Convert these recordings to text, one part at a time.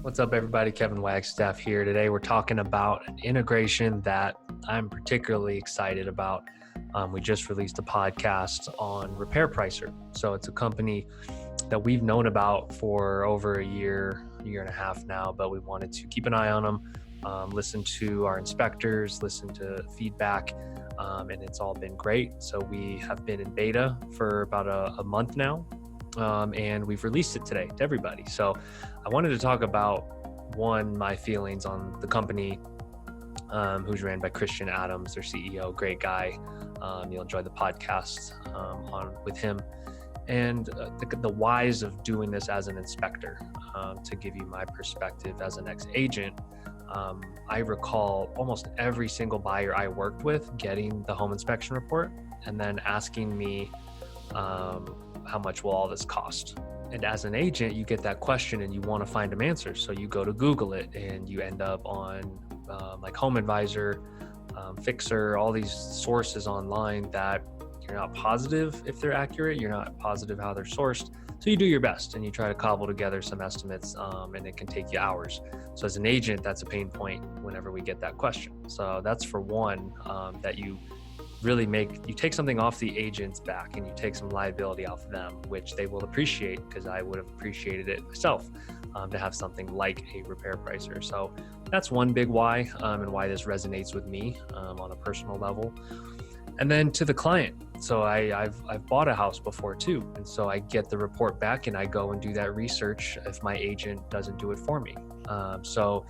What's up, everybody? Kevin Wagstaff here. Today, we're talking about an integration that I'm particularly excited about. We just released a podcast on Repair Pricer. So it's a company that we've known about for over a year and a half now, but we wanted to keep an eye on them, listen to our inspectors, listen to feedback, and it's all been great. So we have been in beta for about a month now. And we've released it today to everybody. So I wanted to talk about my feelings on the company, who's ran by Christian Adams, their CEO, great guy. You'll enjoy the podcast with him, and the whys of doing this as an inspector. To give you my perspective as an ex-agent, I recall almost every single buyer I worked with getting the home inspection report and then asking me, how much will all this cost? And as an agent, you get that question and you want to find them answers. So you go to Google it and you end up on like Home Advisor, Fixer, all these sources online that you're not positive if they're accurate. You're not positive how they're sourced. So you do your best and you try to cobble together some estimates, and it can take you hours. So as an agent, that's a pain point whenever we get that question. So that's for one, that you really you take something off the agent's back and you take some liability off them, which they will appreciate, because I would have appreciated it myself, to have something like a Repair Pricer. So that's one big why, and why this resonates with me on a personal level. And then to the client. So I've bought a house before too. And so I get the report back and I go and do that research if my agent doesn't do it for me. So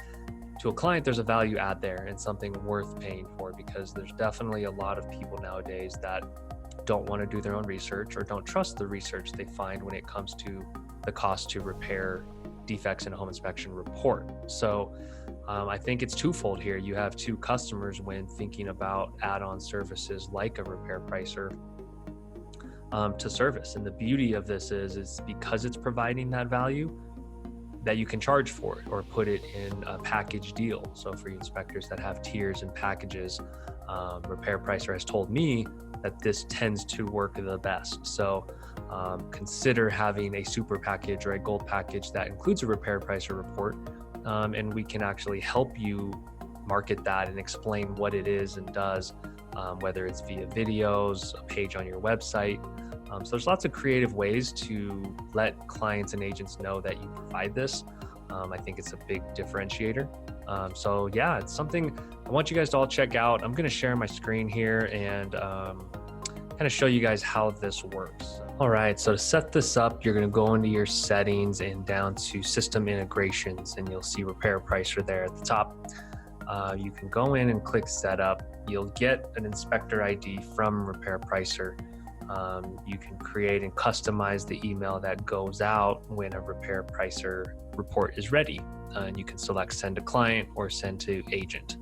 to a client, there's a value add there and something worth paying for, because there's definitely a lot of people nowadays that don't want to do their own research or don't trust the research they find when it comes to the cost to repair defects in a home inspection report. So I think it's twofold here. You have two customers when thinking about add-on services like a Repair Pricer to service. And the beauty of this is because it's providing that value, that you can charge for it or put it in a package deal. So for you inspectors that have tiers and packages, Repair Pricer has told me that this tends to work the best. So consider having a super package or a gold package that includes a Repair Pricer report, and we can actually help you market that and explain what it is and does, whether it's via videos, a page on your website. So there's lots of creative ways to let clients and agents know that you provide this. I think it's a big differentiator. So yeah, it's something I want you guys to all check out. I'm going to share my screen here and kind of show you guys how this works. All right, so to set this up, you're going to go into your settings and down to system integrations, and you'll see Repair Pricer there at the top. You can go in and click setup. You'll get an inspector ID from Repair Pricer. You can create and customize the email that goes out when a Repair Pricer report is ready. And you can select send to client or send to agent.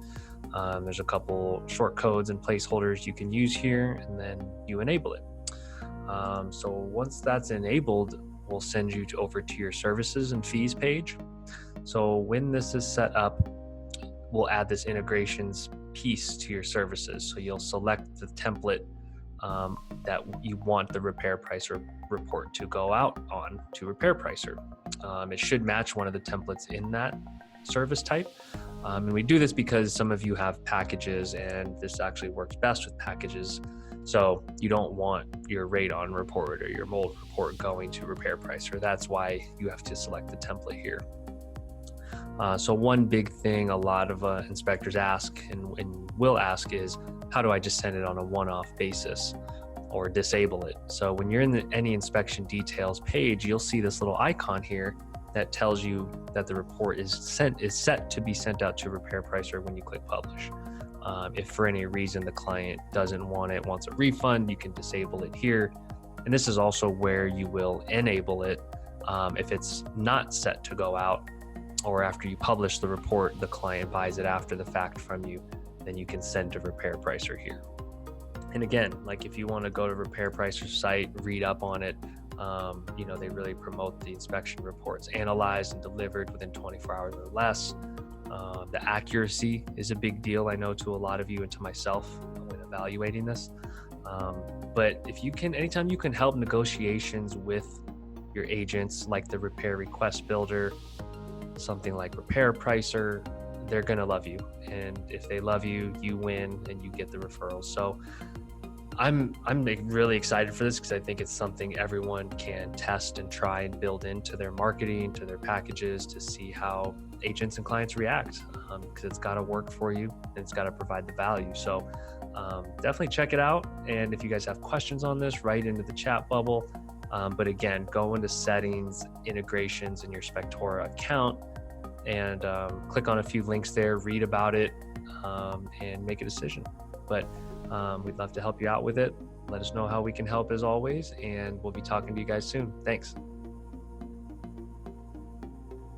There's a couple short codes and placeholders you can use here, and then you enable it. So once that's enabled, we'll send you over to your services and fees page. So when this is set up, we'll add this integrations piece to your services. So you'll select the template that you want the Repair Pricer report to go out on to Repair Pricer. It should match one of the templates in that service type. And we do this because some of you have packages, and this actually works best with packages. So you don't want your radon report or your mold report going to Repair Pricer. That's why you have to select the template here. So one big thing a lot of inspectors ask and will ask is, how do I just send it on a one-off basis or disable it? So when you're in any inspection details page, you'll see this little icon here that tells you that the report is set to be sent out to Repair Pricer when you click publish. If for any reason the client doesn't want it, wants a refund, you can disable it here. And this is also where you will enable it if it's not set to go out, or after you publish the report, the client buys it after the fact from you, then you can send to Repair Pricer here. And again, like if you want to go to Repair Pricer's site, read up on it, they really promote the inspection reports analyzed and delivered within 24 hours or less. The accuracy is a big deal, I know, to a lot of you and to myself when evaluating this. But if you can, anytime you can help negotiations with your agents, like the repair request builder, something like Repair Pricer, they're going to love you. And if they love you, you win and you get the referrals. So I'm really excited for this because I think it's something everyone can test and try and build into their marketing, to their packages, to see how agents and clients react, because it's got to work for you and it's got to provide the value. So definitely check it out. And if you guys have questions on this, write into the chat bubble. But again, go into settings, integrations in your Spectora account, and click on a few links there, read about it, and make a decision. But we'd love to help you out with it. Let us know how we can help as always, and we'll be talking to you guys soon. Thanks.